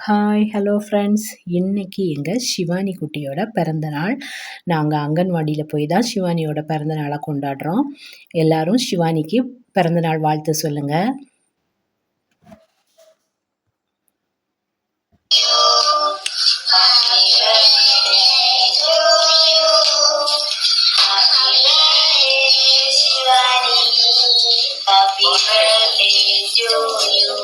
Hi hello friends. இன்றைக்கி எங்கள் சிவானி குட்டியோட பிறந்தநாள். நாங்கள் அங்கன்வாடியில் போய் தான் சிவானியோட பிறந்தநாளை கொண்டாடுறோம். எல்லோரும் சிவானிக்கு பிறந்தநாள் வாழ்த்து சொல்லுங்கள். Happy birthday to you.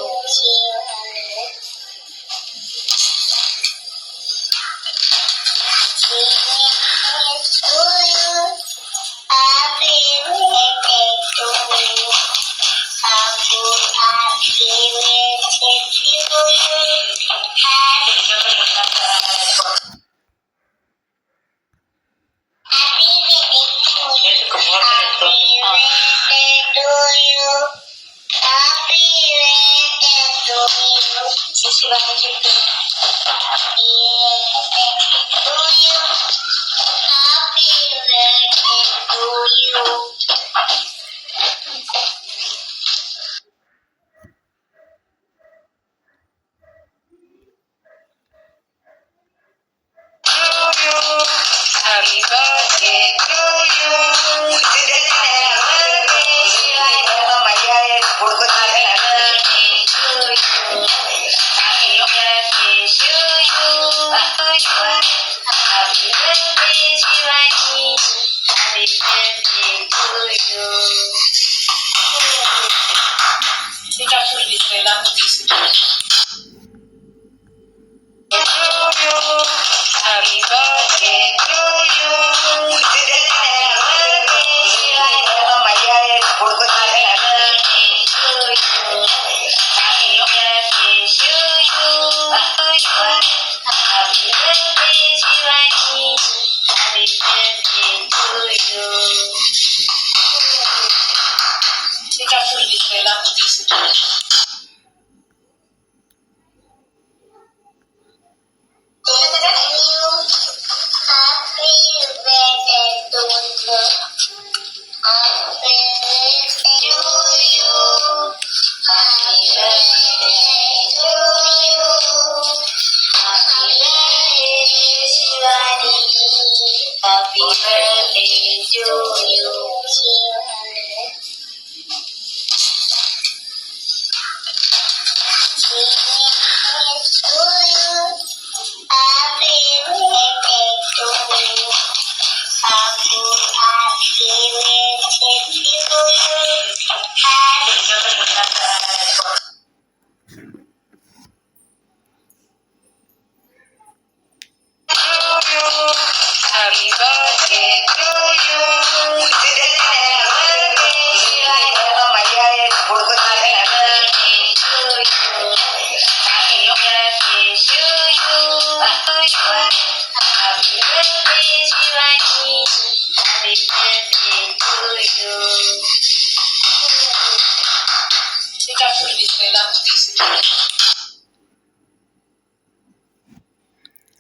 Happy birthday to you.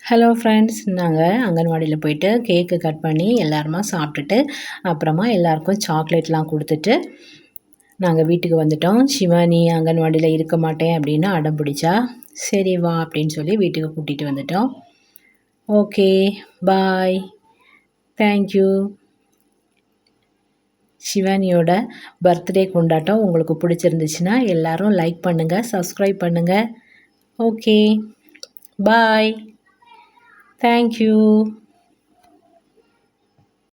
Hello friends, நாங்கள் அங்கன்வாடியில் போயிட்டு கேக்கு கட் பண்ணி எல்லாருமா சாப்பிட்டுட்டு அப்புறமா எல்லாருக்கும் சாக்லேட்லாம் கொடுத்துட்டு நாங்கள் வீட்டுக்கு வந்துட்டோம். சிவானி அங்கன்வாடியில் இருக்க மாட்டேன் அப்படின்னு அடம் பிடிச்சா, சரி வா அப்படின்னு சொல்லி வீட்டுக்கு கூட்டிகிட்டு வந்துட்டோம். ஓகே, பாய், தேங்க்யூ. சிவானியோட பர்த்டே கொண்டாட்டம் உங்களுக்கு பிடிச்சிருந்துச்சுன்னா எல்லோரும் லைக் பண்ணுங்கள், சப்ஸ்கிரைப் பண்ணுங்கள். ஓகே, பாய், தேங்க்யூ.